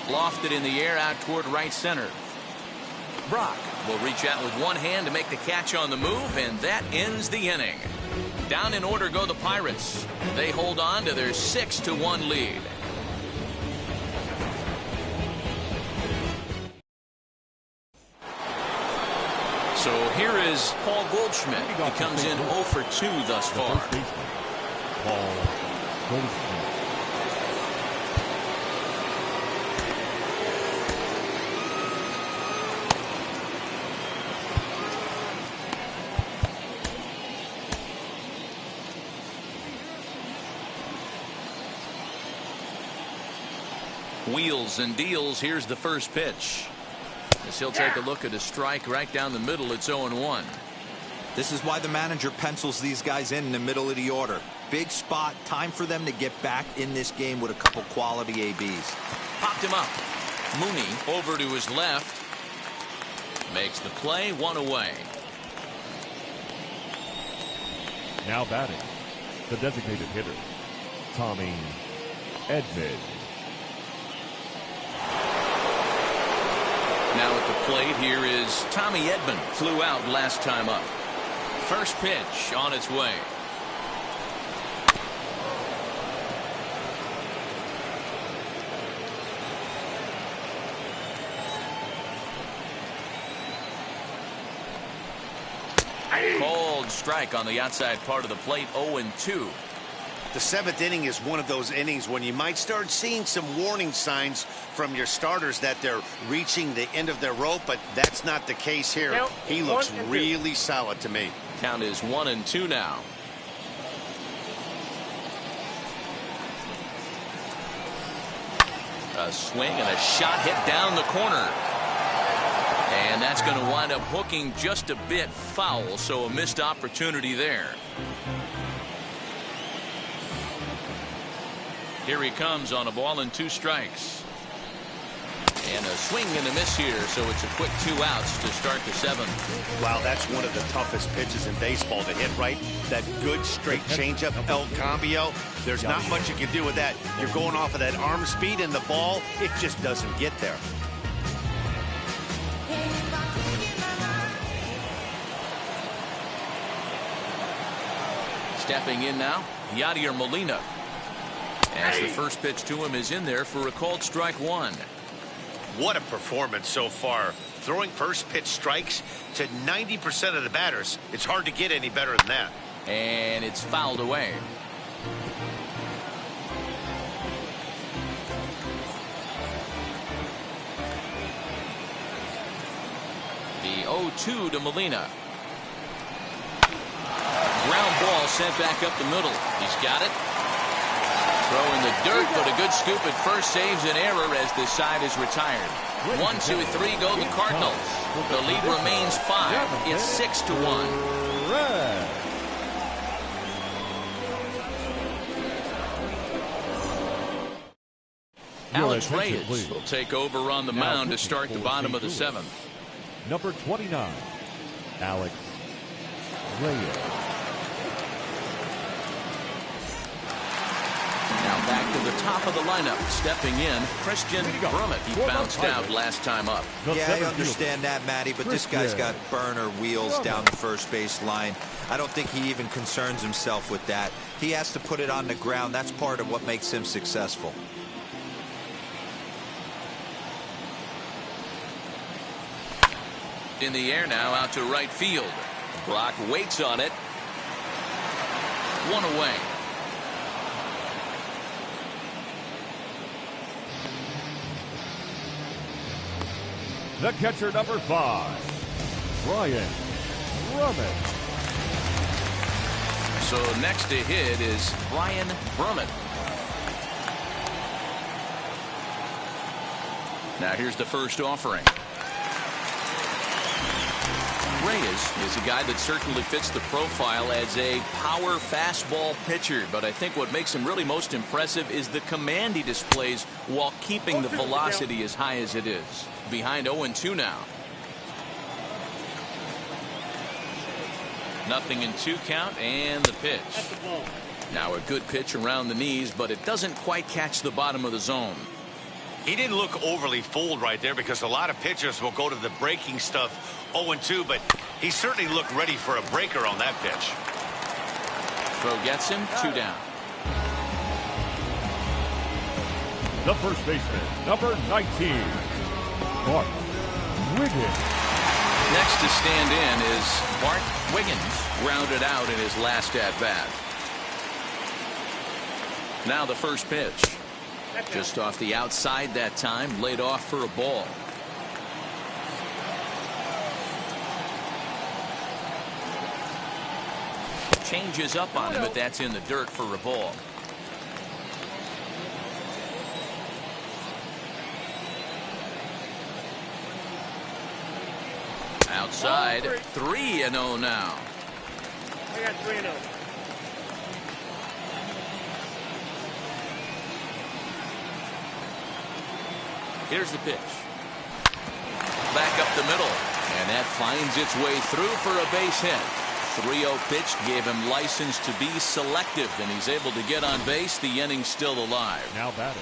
Lofted in the air out toward right center. Brock will reach out with one hand to make the catch on the move, and that ends the inning. Down in order go the Pirates. They hold on to their 6-1 lead. So here is Paul Goldschmidt. He comes in 0 for 2 thus far. Paul Goldschmidt. Wheels and deals. Here's the first pitch. As he'll take a look at a strike right down the middle. It's 0-1. This is why the manager pencils these guys in the middle of the order. Big spot. Time for them to get back in this game with a couple quality ABs. Popped him up. Mooney over to his left. Makes the play. 1 away. Now batting, the designated hitter, Tommy Edman. Now at the plate, here is Tommy Edman. Flew out last time up. First pitch on its way. Cold strike on the outside part of the plate. 0-2. The 7th inning is one of those innings when you might start seeing some warning signs from your starters that they're reaching the end of their rope, but that's not the case here. He looks really solid to me. Count is 1-2 now. A swing and a shot hit down the corner. And that's going to wind up hooking just a bit foul, so a missed opportunity there. Here he comes on a ball and 2 strikes. And a swing and a miss here, so it's a quick 2 outs to start the 7th. Wow, that's one of the toughest pitches in baseball to hit, right? That good straight changeup, El Cambio. There's not much you can do with that. You're going off of that arm speed, and the ball, it just doesn't get there. Stepping in now, Yadier Molina. As the first pitch to him is in there for a called strike 1. What a performance so far. Throwing first pitch strikes to 90% of the batters. It's hard to get any better than that. And it's fouled away. The 0-2 to Molina. Ground ball sent back up the middle. He's got it. Throw in the dirt, but a good scoop at first saves an error as this side is retired. 1, 2, 3 go the Cardinals. The lead remains 5. It's 6-1. Alex Reyes will take over on the mound to start the bottom of the 7th. Number 29, Alex Reyes. Now back to the top of the lineup. Stepping in, Christian Brummett. He bounced out last time up. Yeah, I understand that, Matty, but this guy's got burner wheels down the first base line. I don't think he even concerns himself with that. He has to put it on the ground. That's part of what makes him successful. In the air now, out to right field. Brock waits on it. 1 away. The catcher, number 5, Brian Brummett. So next to hit is Brian Brummett. Now here's the first offering. Reyes is a guy that certainly fits the profile as a power fastball pitcher, but I think what makes him really most impressive is the command he displays while keeping the velocity as high as it is. Behind 0-2 now. 0-2 count, and the pitch. Now a good pitch around the knees, but it doesn't quite catch the bottom of the zone. He didn't look overly fooled right there because a lot of pitchers will go to the breaking stuff 0-2, but he certainly looked ready for a breaker on that pitch. Throw gets him, 2 down. The first baseman, number 19, Bart Wiggins. Next to stand in is Bart Wiggins, grounded out in his last at-bat. Now the first pitch. Just off the outside that time, laid off for a ball. Changes up on him, but that's in the dirt for a ball. Outside, 3-0 now. I got 3-0. Here's the pitch. Back up the middle, and that finds its way through for a base hit. 3-0 pitch gave him license to be selective, and he's able to get on base. The inning's still alive. Now batting.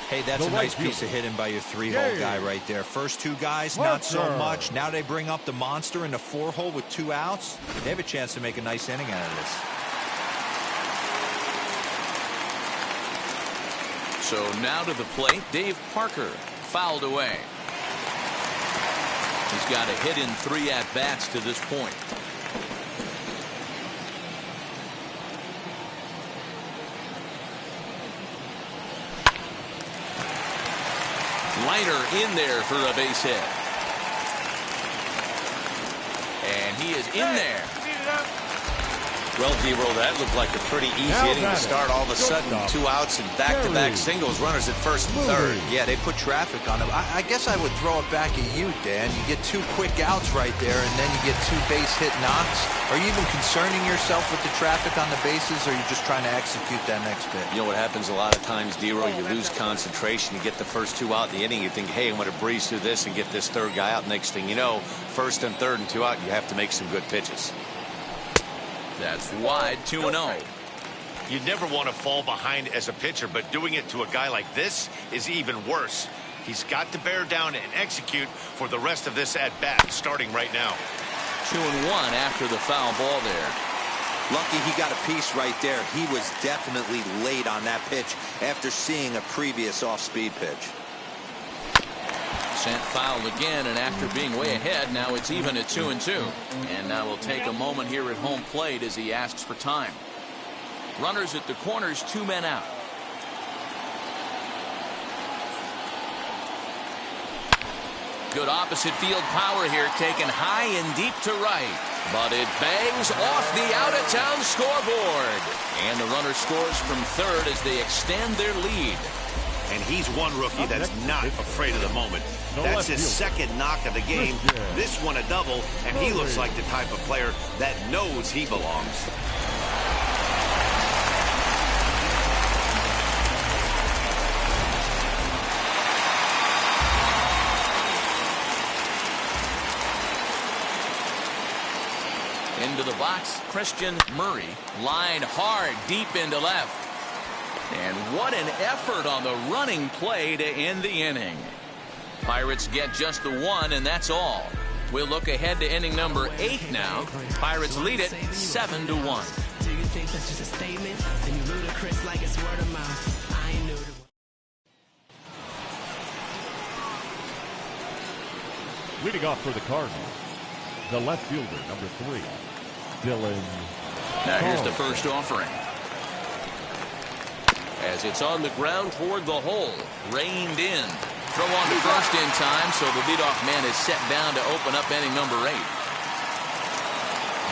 Hey, that's a nice piece of hitting by your 3-hole guy right there. First 2 guys, not so much. Now they bring up the monster in the 4-hole with 2 outs. They have a chance to make a nice inning out of this. So now to the plate, Dave Parker, fouled away. He's got a hit in 3 at-bats to this point. Liner in there for a base hit. And he is in there. Well, D-Roll, that looked like a pretty easy inning to start. All of a sudden, 2 outs and back-to-back singles, runners at first and third. Yeah, they put traffic on him. I guess I would throw it back at you, Dan. You get 2 quick outs right there, and then you get 2 base hit knocks. Are you even concerning yourself with the traffic on the bases, or are you just trying to execute that next pitch? You know what happens a lot of times, D-Roll, you lose concentration. You get the first 2 out in the inning. You think, hey, I'm going to breeze through this and get this 3rd guy out. Next thing you know, 1st and 3rd and 2 out, you have to make some good pitches. That's wide, 2-0. You never want to fall behind as a pitcher, but doing it to a guy like this is even worse. He's got to bear down and execute for the rest of this at-bat, starting right now. 2-1 after the foul ball there. Lucky he got a piece right there. He was definitely late on that pitch after seeing a previous off-speed pitch. Sent foul again, and after being way ahead, now it's even at 2-2. And now we'll take a moment here at home plate as he asks for time. Runners at the corners, 2 men out. Good opposite field power here, taken high and deep to right. But it bangs off the out-of-town scoreboard. And the runner scores from 3rd as they extend their lead. And he's one rookie that's not afraid of the moment. That's his 2nd knock of the game. This one a double, and he looks like the type of player that knows he belongs. Into the box, Christian Murray. Line hard, deep into left. And what an effort on the running play to end the inning. Pirates get just the one, and that's all. We'll look ahead to inning number 8 now. Pirates lead it 7-1. Do you think that's just a statement? Then you ludicrous like it's word of mouth. I ain't new to... Leading off for the Cardinals, the left fielder, number 3, Dylan. Now here's the first offering. As it's on the ground toward the hole, reined in. Throw on to first in time, so the leadoff man is set down to open up inning number 8.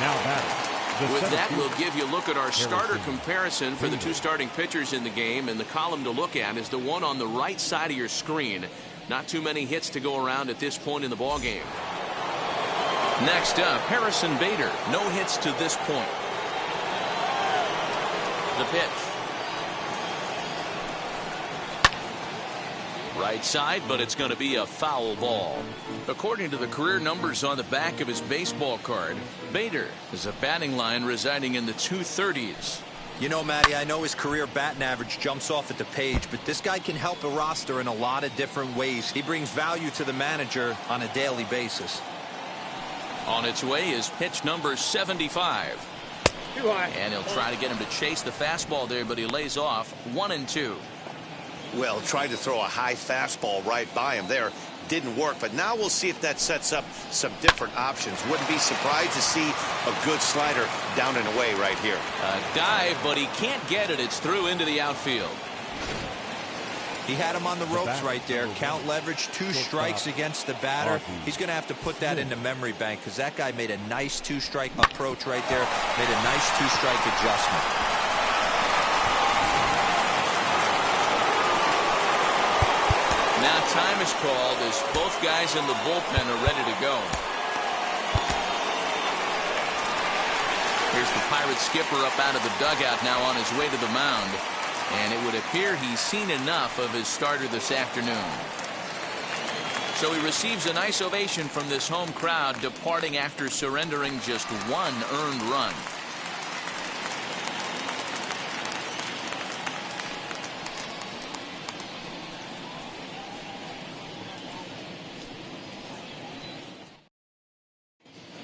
Now batting. With that, we'll give you a look at our starter comparison for the 2 starting pitchers in the game, and the column to look at is the one on the right side of your screen. Not too many hits to go around at this point in the ballgame. Next up, Harrison Bader. No hits to this point. The pitch. Right side, but it's going to be a foul ball. According to the career numbers on the back of his baseball card, Bader has a batting line residing in the 230s. You know, Matty, I know his career batting average jumps off at the page, but this guy can help a roster in a lot of different ways. He brings value to the manager on a daily basis. On its way is pitch number 75. And he'll try to get him to chase the fastball there, but he lays off 1-2. Well, tried to throw a high fastball right by him there. Didn't work, but now we'll see if that sets up some different options. Wouldn't be surprised to see a good slider down and away right here. A dive, but he can't get it. It's through into the outfield. He had him on the ropes right there. Count leverage, 2 strikes against the batter. He's going to have to put that into memory bank because that guy made a nice 2-strike approach right there. Made a nice 2-strike adjustment. Now time is called as both guys in the bullpen are ready to go. Here's the Pirates skipper up out of the dugout now on his way to the mound. And it would appear he's seen enough of his starter this afternoon. So he receives a nice ovation from this home crowd, departing after surrendering just 1 earned run.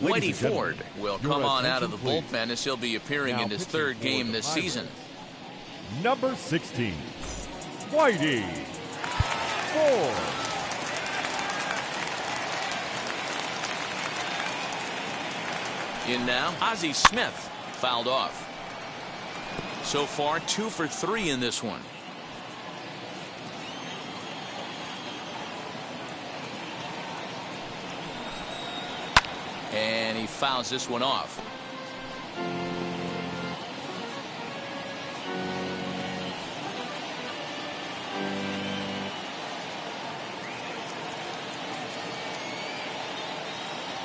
Whitey Ford will come on out of the bullpen as he'll be appearing in his 3rd game this season. Number 16, Whitey Ford. In now, Ozzie Smith fouled off. So far, 2 for 3 in this one. And he fouls this one off.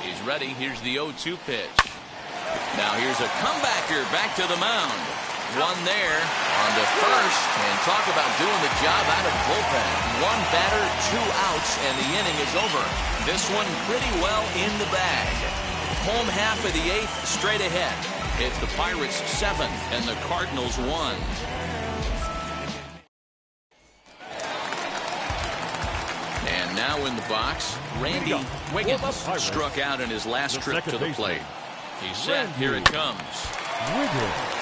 He's ready. Here's the 0-2 pitch. Now here's a comebacker back to the mound. One there on to first, and talk about doing the job out of the bullpen. 1 batter, 2 outs, and the inning is over. This one pretty well in the bag. Home half of the 8th straight ahead. It's the Pirates 7 and the Cardinals 1. And now in the box, Randy Wiggins struck out in his last trip to the plate. He's set. Here it comes. Wiggins.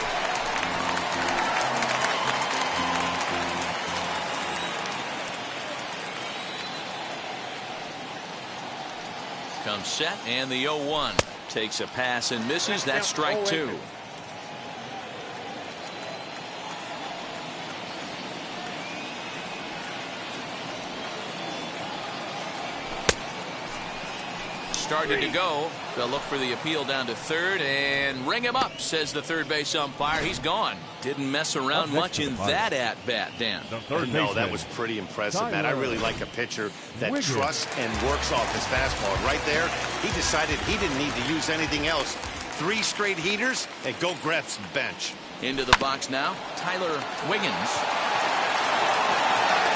Comes set, and the 0-1 takes a pass and misses. That's strike 2. Started to go. They'll look for the appeal down to 3rd and ring him up, says the 3rd base umpire. He's gone. Didn't mess around much in that at-bat, Dan. No, that was pretty impressive, man. I really like a pitcher that trusts and works off his fastball. Right there, he decided he didn't need to use anything else. 3 straight heaters and go grab some bench. Into the box now, Tyler Wiggins.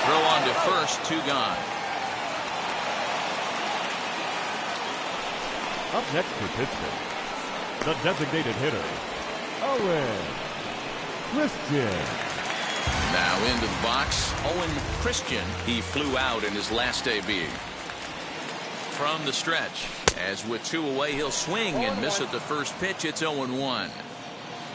Throw on to first, 2 gone. Up next for Pittsburgh, The designated hitter, Owen Christian. Now into the box, Owen Christian. He flew out in his last AB. From the stretch, as with 2 away, he'll swing and miss at the first pitch. It's 0-1.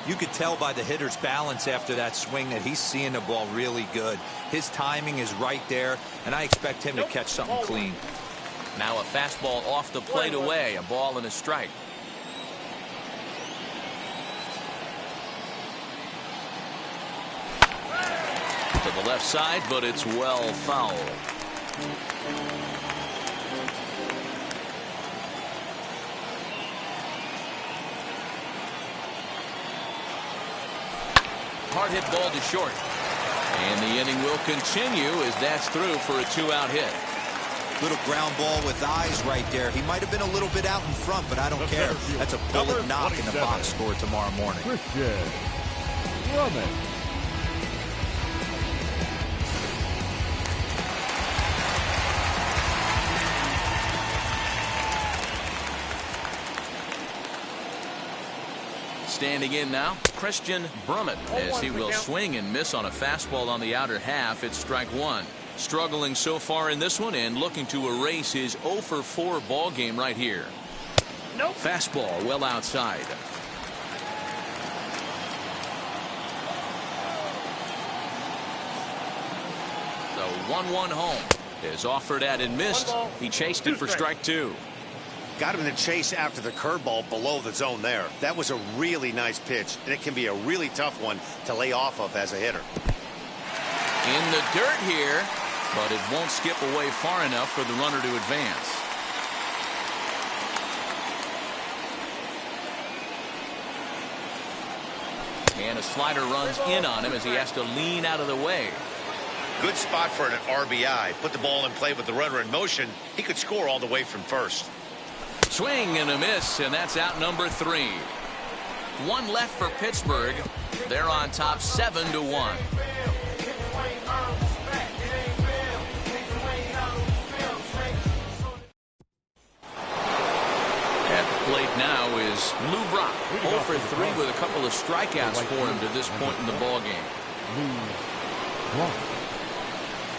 You could tell by the hitter's balance after that swing that he's seeing the ball really good. His timing is right there, and I expect him to catch something clean. Now a fastball off the plate away, a ball and a strike. To the left side, but it's well foul. Hard hit ball to short. And the inning will continue as that's through for a 2-out hit. Little ground ball with eyes right there. He might have been a little bit out in front, but I don't care. That's a bullet knock in the box score tomorrow morning. Christian Drummond. Standing in now, Christian Brummett, as he will swing and miss on a fastball on the outer half. It's strike 1. Struggling so far in this one and looking to erase his 0-for-4 ball game right here. Nope. Fastball well outside. The 1-1 home is offered at and missed. He chased it for strike 2. Got him in the chase after the curveball below the zone there. That was a really nice pitch, and it can be a really tough one to lay off of as a hitter. In the dirt here, but it won't skip away far enough for the runner to advance. And a slider runs in on him as he has to lean out of the way. Good spot for an RBI. Put the ball in play with the runner in motion. He could score all the way from first. Swing and a miss, and that's out number 3. 1 left for Pittsburgh. They're on top 7-1. At the plate now is Lou Brock. 0 for 3 with a couple of strikeouts for him to this point in the ballgame.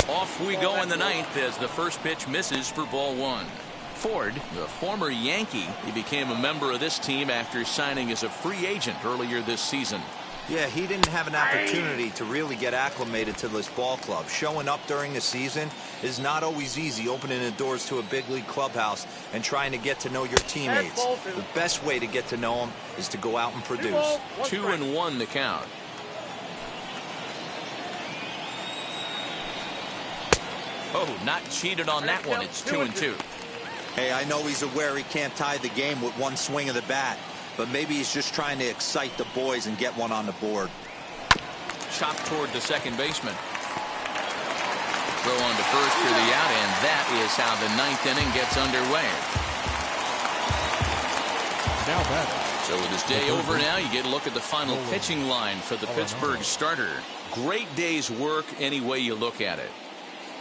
Off we go in the 9th as the first pitch misses for ball 1. Ford, the former Yankee, he became a member of this team after signing as a free agent earlier this season. Yeah, he didn't have an opportunity to really get acclimated to this ball club. Showing up during the season is not always easy, opening the doors to a big league clubhouse and trying to get to know your teammates. The best way to get to know them is to go out and produce. 2-1 the count. Oh, not cheated on that one. It's 2-2. Hey, I know he's aware he can't tie the game with one swing of the bat, but maybe he's just trying to excite the boys and get one on the board. Chopped toward the second baseman. Throw on to first for the out, and that is how the 9th inning gets underway. Now batting. So with his day over now, you get a look at the final pitching line for the Pittsburgh starter. Great day's work any way you look at it.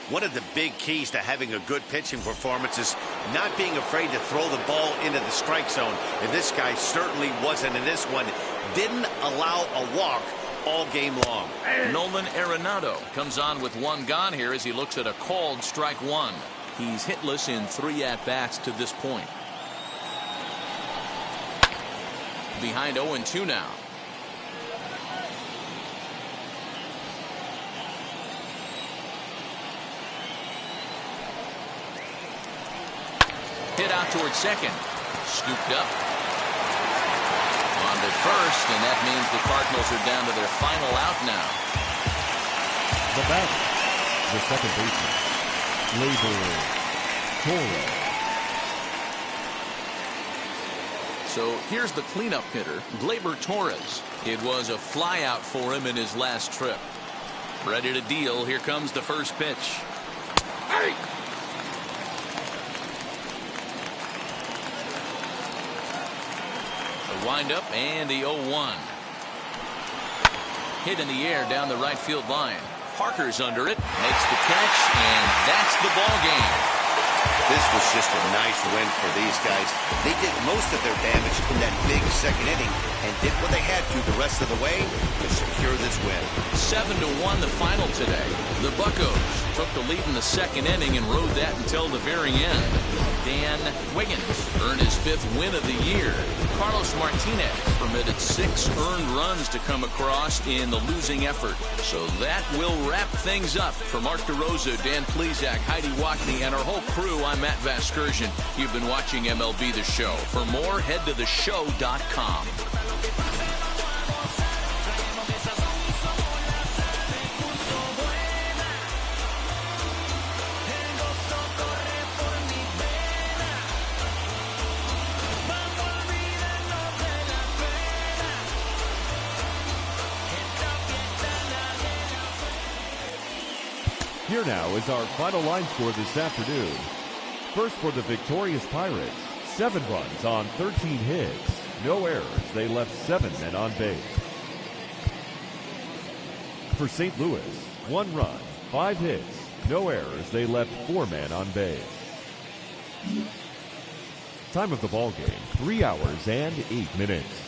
One of the big keys to having a good pitching performance is not being afraid to throw the ball into the strike zone. And this guy certainly wasn't in this one. Didn't allow a walk all game long. Nolan Arenado comes on with 1 gone here as he looks at a called strike 1. He's hitless in 3 at-bats to this point. Behind 0-2 now. Hit out towards second. Scooped up. On to first, and that means the Cardinals are down to their final out now. The batter, the second baseman, Gleyber Torres. So here's the cleanup hitter, Gleyber Torres. It was a flyout for him in his last trip. Ready to deal. Here comes the first pitch. Hey! Wind up and the 0-1. Hit in the air down the right field line. Parker's under it, makes the catch, and that's the ball game. This was just a nice win for these guys. They did most of their damage in that big second inning and did what they had to the rest of the way to secure this win. 7-1 the final today. The Buccos took the lead in the second inning and rode that until the very end. Dan Wiggins earned his 5th win of the year. Carlos Martinez permitted 6 earned runs to come across in the losing effort. So that will wrap things up. For Mark DeRosa, Dan Plesac, Heidi Watney, and our whole crew, I'm Matt Vasgersian. You've been watching MLB The Show. For more, head to theshow.com. Here now is our final line score this afternoon. First for the victorious Pirates, 7 runs on 13 hits. No errors. They left 7 men on base. For St. Louis, 1 run, 5 hits. No errors. They left 4 men on base. Time of the ball game, 3 hours and 8 minutes.